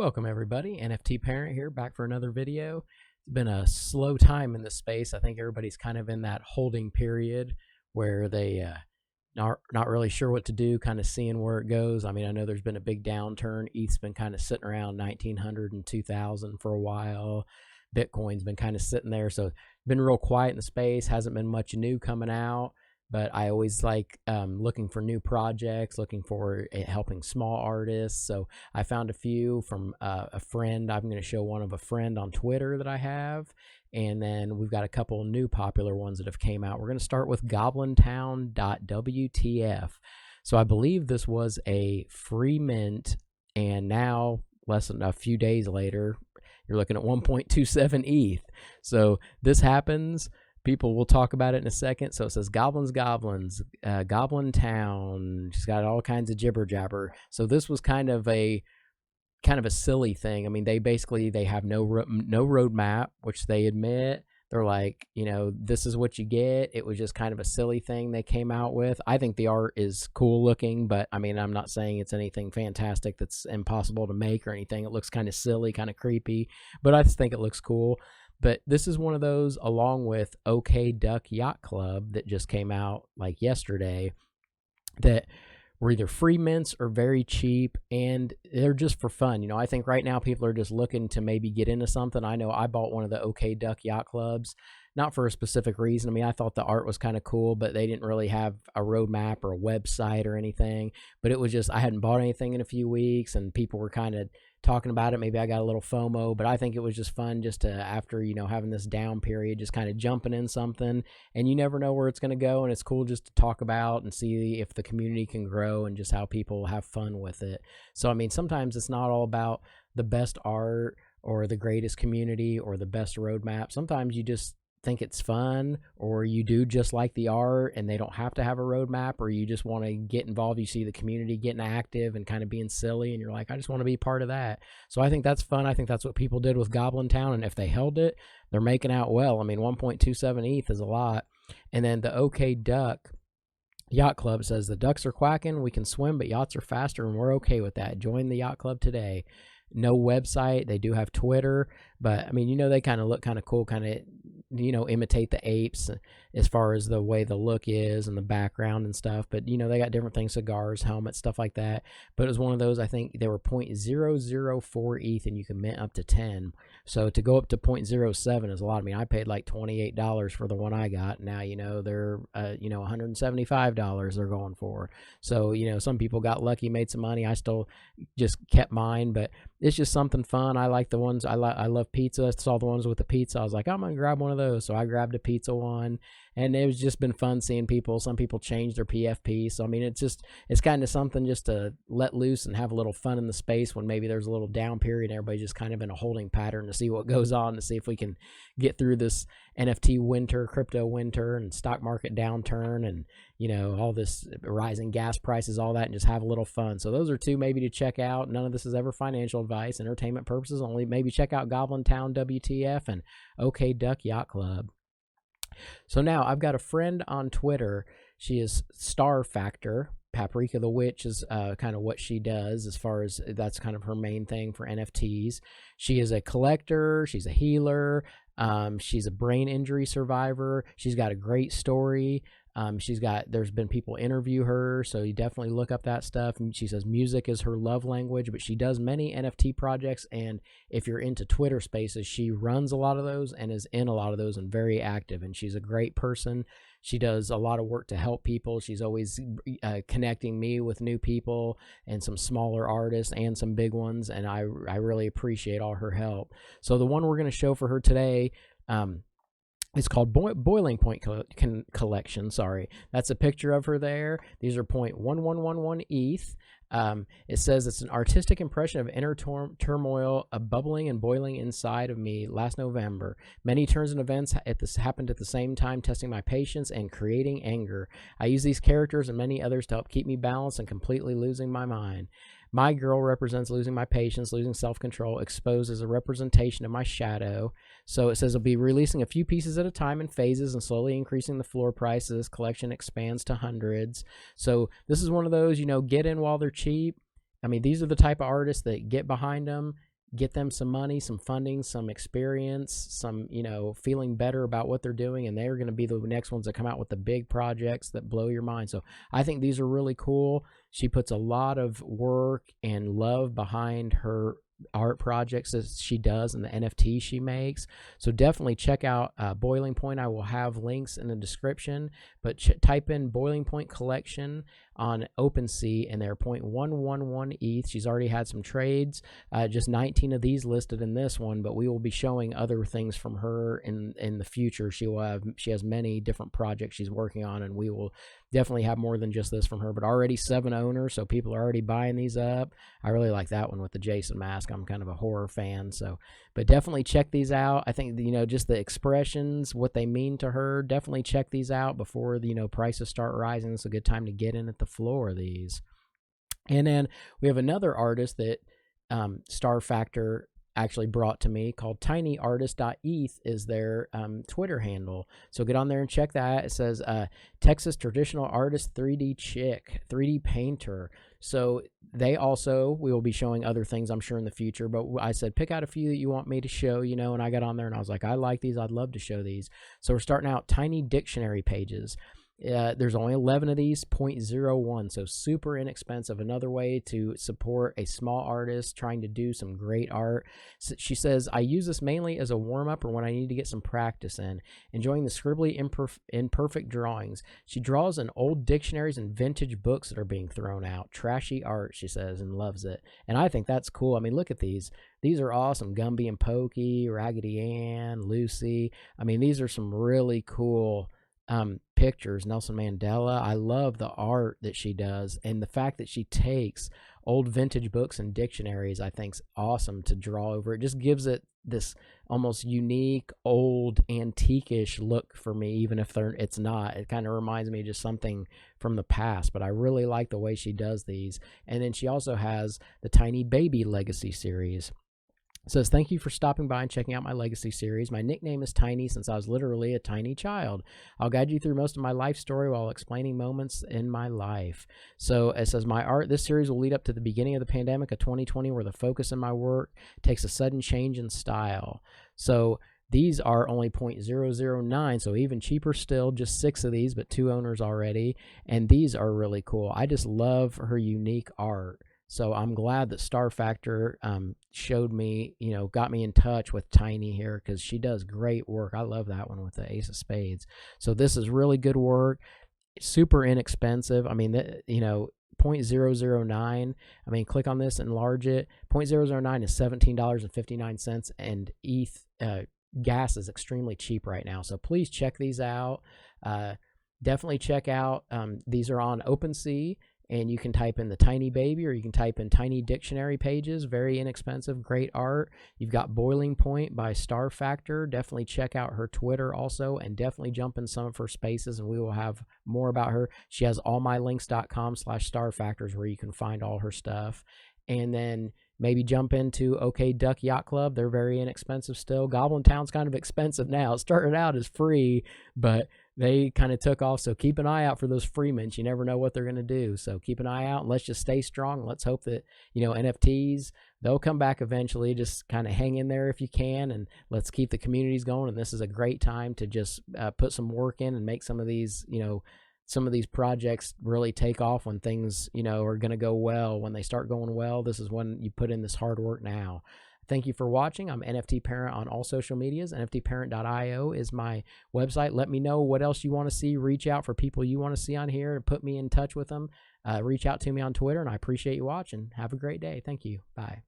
Welcome everybody, NFT Parent here, back for another video. It's been a slow time in this space. I think everybody's kind of in that holding period where they not really sure what to do, kind of seeing where it goes. I mean, I know there's been a big downturn. ETH's been kind of sitting around 1900 and 2000 for a while. Bitcoin's been kind of sitting there, so it's been real quiet in the space. Hasn't been much new coming out. But I always like looking for new projects, looking for helping small artists. So I found a few from a friend. I'm going to show one of a friend on Twitter that I have. And then we've got a couple new popular ones that have came out. We're going to start with goblintown.wtf. So I believe this was a free mint, and now less than a few days later, you're looking at 1.27 ETH. So this happens. People will talk about it in a second. So it says Goblin Town. She's got all kinds of jibber jabber. So this was kind of a silly thing. I mean, they have no roadmap, which they admit. They're like, this is what you get. It was just kind of a silly thing they came out with. I think the art is cool looking, but I mean, I'm not saying it's anything fantastic that's impossible to make or anything. It looks kind of silly, kind of creepy, but I just think it looks cool. But this is one of those, along with OK Duck Yacht Club that just came out like yesterday, that were either free mints or very cheap, and they're just for fun. I think right now people are just looking to maybe get into something. I know I bought one of the OK Duck Yacht Clubs, not for a specific reason. I mean, I thought the art was kind of cool, but they didn't really have a roadmap or a website or anything. But it was just, I hadn't bought anything in a few weeks, and people were kind of talking about it. Maybe I got a little FOMO, but I think it was just fun just to, after, having this down period, just kind of jumping in something, and you never know where it's going to go. And it's cool just to talk about and see if the community can grow and just how people have fun with it. So, I mean, sometimes it's not all about the best art or the greatest community or the best roadmap. Sometimes you just think it's fun, or you do just like the art and they don't have to have a roadmap, or you just want to get involved. You see the community getting active and kind of being silly, and you're like, I just want to be part of that. So I think that's fun. I think that's what people did with Goblin Town, and if they held it, they're making out well. I mean, 1.27 ETH is a lot. And then the OK Duck Yacht Club says, the ducks are quacking, we can swim, but yachts are faster, and we're okay with that. Join the yacht club today. No website. They do have Twitter, but I mean, they kind of look kind of cool, kind of, imitate the apes as far as the way the look is and the background and stuff. But, they got different things, cigars, helmets, stuff like that. But it was one of those, I think they were 0.004 ETH, and you can mint up to 10. So to go up to 0.07 is a lot. I mean, I paid like $28 for the one I got. Now, they're, $175 they're going for. So, some people got lucky, made some money. I still just kept mine, but it's just something fun. I like the ones, I love pizza. I saw the ones with the pizza. I was like, I'm going to grab one of those. So I grabbed a pizza one, and it was just been fun seeing people. Some people change their PFP. So, I mean, it's kind of something just to let loose and have a little fun in the space when maybe there's a little down period. Everybody's just kind of in a holding pattern to see what goes on, to see if we can get through this NFT winter, crypto winter, and stock market downturn, and, all this rising gas prices, all that, and just have a little fun. So those are two maybe to check out. None of this is ever financial advice, entertainment purposes only. Maybe check out Goblin Town WTF and OK Duck Yacht Club. So now I've got a friend on Twitter. She is Star Factor. Paprika the Witch is kind of what she does, as far as that's kind of her main thing for NFTs. She is a collector. She's a healer. She's a brain injury survivor. She's got a great story. There's been people interview her, so you definitely look up that stuff. And she says music is her love language, but she does many NFT projects. And if you're into Twitter spaces, she runs a lot of those and is in a lot of those and very active. And she's a great person. She does a lot of work to help people. She's always connecting me with new people and some smaller artists and some big ones. And I really appreciate all her help. So the one we're going to show for her today, it's called Boiling Point Collection. Sorry, that's a picture of her there. These are 0.1111 ETH. It says it's an artistic impression of inner turmoil, a bubbling and boiling inside of me last November. Many turns and events happened at the same time, testing my patience and creating anger. I use these characters and many others to help keep me balanced and completely losing my mind. My girl represents losing my patience, losing self-control, exposed as a representation of my shadow. So it says it'll be releasing a few pieces at a time in phases and slowly increasing the floor price as this collection expands to hundreds. So this is one of those, get in while they're cheap. I mean, these are the type of artists that get behind them get them some money, some funding, some experience, some, feeling better about what they're doing, and they're going to be the next ones that come out with the big projects that blow your mind. So I think these are really cool. She puts a lot of work and love behind her art projects that she does and the NFT she makes. So definitely check out Boiling Point. I will have links in the description, but type in Boiling Point Collection on OpenSea, and they're 0.111 ETH. She's already had some trades, just 19 of these listed in this one, but we will be showing other things from her in the future. She has many different projects she's working on, and we will definitely have more than just this from her, but already 7 owners, so people are already buying these up. I really like that one with the Jason mask. I'm kind of a horror fan, so, but definitely check these out. I think, just the expressions, what they mean to her, definitely check these out before the, prices start rising. It's a good time to get in at the floor of these. And then we have another artist that Star Factor actually brought to me called tinyartist.eth is their Twitter handle. So get on there and check that. It says Texas traditional artist 3D chick, 3D painter. So we will be showing other things, I'm sure, in the future, but I said pick out a few that you want me to show, and I got on there and I was like, I like these, I'd love to show these. So we're starting out tiny dictionary pages. There's only 11 of these, 0.01, so super inexpensive. Another way to support a small artist trying to do some great art. So she says, I use this mainly as a warm-up or when I need to get some practice in, enjoying the scribbly imperfect drawings. She draws in old dictionaries and vintage books that are being thrown out. Trashy art, she says, and loves it. And I think that's cool. I mean, look at these. These are awesome. Gumby and Pokey, Raggedy Ann, Lucy. I mean, these are some really cool pictures. Nelson Mandela. I love the art that she does, and the fact that she takes old vintage books and dictionaries, I think, is awesome to draw over. It just gives it this almost unique, old, antique-ish look for me, even if it's not. It kind of reminds me of just something from the past, but I really like the way she does these. And then she also has the Tiny Baby Legacy series. It says, thank you for stopping by and checking out my Legacy series. My nickname is Tiny since I was literally a tiny child. I'll guide you through most of my life story while explaining moments in my life. So it says, my art, this series will lead up to the beginning of the pandemic of 2020, where the focus in my work takes a sudden change in style. So these are only 0.009, so even cheaper still, just 6 of these, but 2 owners already. And these are really cool. I just love her unique art. So I'm glad that Star Factor showed me, got me in touch with Tiny here, because she does great work. I love that one with the Ace of Spades. So this is really good work, super inexpensive. I mean, 0.009. I mean, click on this, enlarge it. 0.009 is $17.59, and ETH gas is extremely cheap right now. So please check these out. Definitely check out. These are on OpenSea. And you can type in the Tiny Baby, or you can type in Tiny Dictionary pages. Very inexpensive, great art. You've got Boiling Point by Star Factor. Definitely check out her Twitter also, and definitely jump in some of her spaces, and we will have more about her. She has allmylinks.com/starfactors where you can find all her stuff. And then maybe jump into OK Duck Yacht Club. They're very inexpensive still. Goblin Town's kind of expensive now. It started out as free, but they kind of took off. So keep an eye out for those free mints. You never know what they're going to do. So keep an eye out, and let's just stay strong. Let's hope that, NFTs, they'll come back eventually. Just kind of hang in there if you can, and let's keep the communities going. And this is a great time to just put some work in and make some of these, some of these projects really take off when things, are going to go well. When they start going well, this is when you put in this hard work now. Thank you for watching. I'm NFT Parent on all social medias. NFTparent.io is my website. Let me know what else you want to see. Reach out for people you want to see on here and put me in touch with them. Reach out to me on Twitter, and I appreciate you watching. Have a great day. Thank you. Bye.